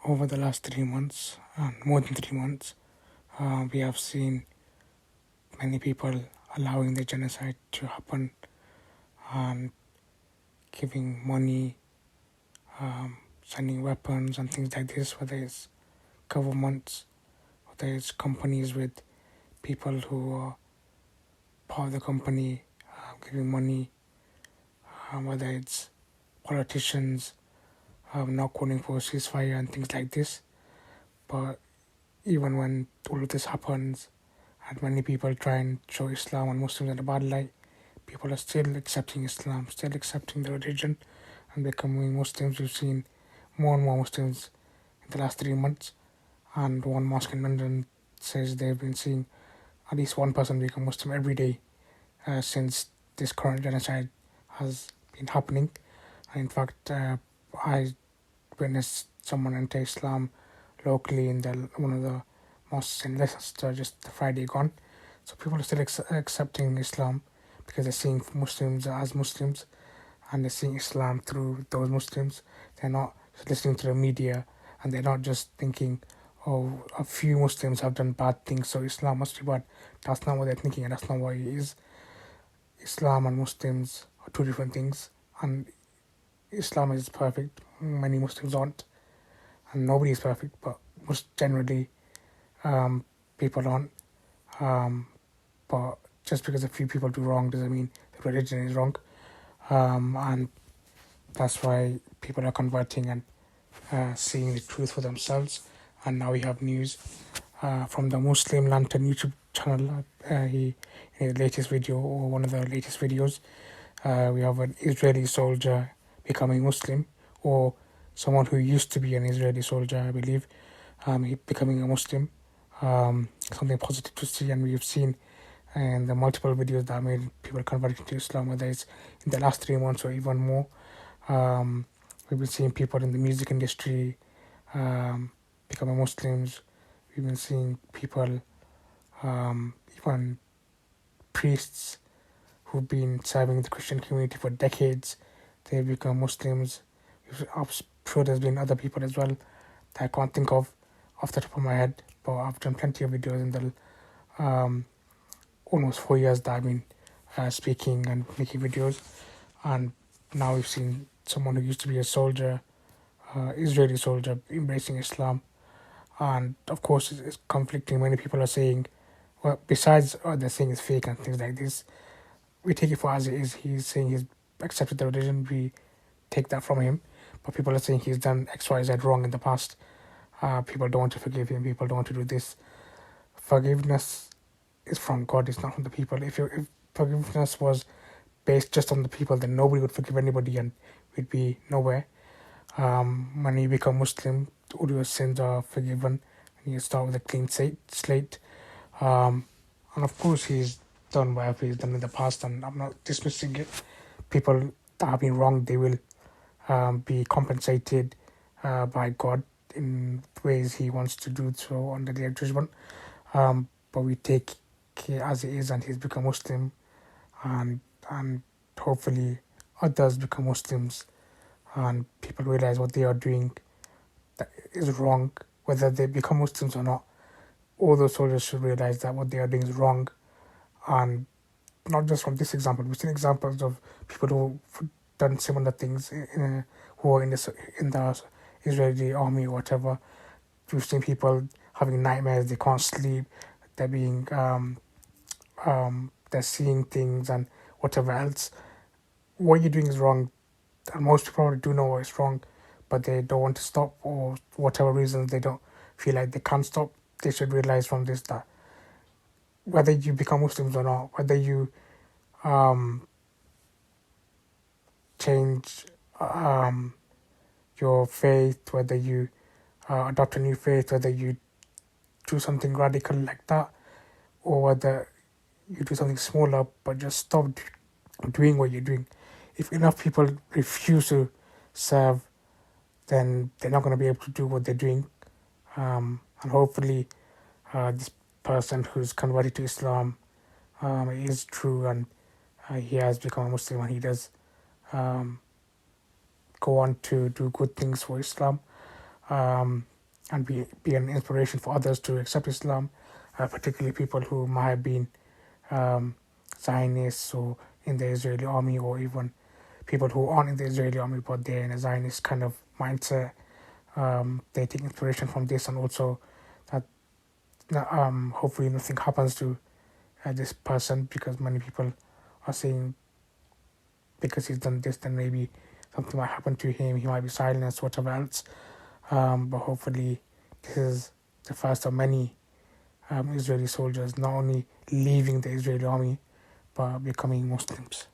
Over the last 3 months, more than 3 months, we have seen many people allowing the genocide to happen and giving money, sending weapons and things like this, whether it's governments, whether it's companies with people who are part of the company giving money, whether it's politicians not calling for a ceasefire and things like this. But even when all of this happens and many people try and show Islam and Muslims in a bad light, people are still accepting Islam, still accepting the religion and becoming Muslims. We've seen more and more Muslims in the last 3 months, and one mosque in London says they've been seeing at least one person become Muslim every day since this current genocide has been happening. And in fact, I witnessed someone enter Islam locally in one of the mosques in Leicester just the Friday gone. So people are still accepting Islam because they're seeing Muslims as Muslims and they're seeing Islam through those Muslims. They're not just listening to the media and they're not just thinking, oh, a few Muslims have done bad things, so Islam must be bad. That's not what they're thinking and that's not what it is. Islam and Muslims are two different things, and Islam is perfect. Many Muslims aren't, and nobody is perfect, but most generally, people aren't. But just because a few people do wrong doesn't mean the religion is wrong. And that's why people are converting and seeing the truth for themselves. And now we have news from the Muslim Lantern YouTube channel. In his latest video, or one of the latest videos, we have an Israeli soldier becoming Muslim, or someone who used to be an Israeli soldier, I believe, he becoming a Muslim. Something positive to see, and we've seen in the multiple videos that made people converting to Islam, whether it's in the last 3 months or even more. We've been seeing people in the music industry becoming Muslims. We've been seeing people, even priests who've been serving the Christian community for decades, they've become Muslims. I'm sure there's been other people as well that I can't think of off the top of my head, but I've done plenty of videos in the almost 4 years that I've been speaking and making videos, and now we've seen someone who used to be a soldier, Israeli soldier, embracing Islam. And of course it's conflicting. Many people are saying, well, besides they're saying it's fake and things like this, we take it for as it is. He's saying he's accepted the religion, we take that from him. But people are saying he's done X, Y, Z wrong in the past. People don't want to forgive him, people don't want to do this. Forgiveness is from God, it's not from the people. If forgiveness was based just on the people, then nobody would forgive anybody and we'd be nowhere. When you become Muslim, all your sins are forgiven and you start with a clean slate. And of course he's done whatever he's done in the past, and I'm not dismissing it. People that have been wrong, they will be compensated by God in ways he wants to do so on the day of judgment. But we take it as it is, and he's become Muslim, and hopefully others become Muslims and people realize what they are doing that is wrong, whether they become Muslims or not. All those soldiers should realize that what they are doing is wrong. And not just from this example, we've seen examples of people who've done similar things who are in the Israeli army or whatever. We've seen people having nightmares, they can't sleep, they're being they're seeing things and whatever else. What you're doing is wrong, and most people probably do know what is wrong, but they don't want to stop, or whatever reasons they don't feel like they can't stop. They should realize from this that whether you become Muslims or not, whether you change your faith, whether you adopt a new faith, whether you do something radical like that, or whether you do something smaller, but just stop doing what you're doing. If enough people refuse to serve, then they're not going to be able to do what they're doing. And hopefully this person who's converted to Islam is true, and he has become a Muslim, and he does go on to do good things for Islam. and be an inspiration for others to accept Islam, particularly people who might have been Zionists or in the Israeli army, or even people who aren't in the Israeli army but they're in a Zionist kind of mindset. They take inspiration from this, and also that hopefully nothing happens to this person, because many people are saying because he's done this, then maybe something might happen to him. He might be silenced, whatever else. But hopefully, this is the first of many Israeli soldiers not only leaving the Israeli army but becoming Muslims.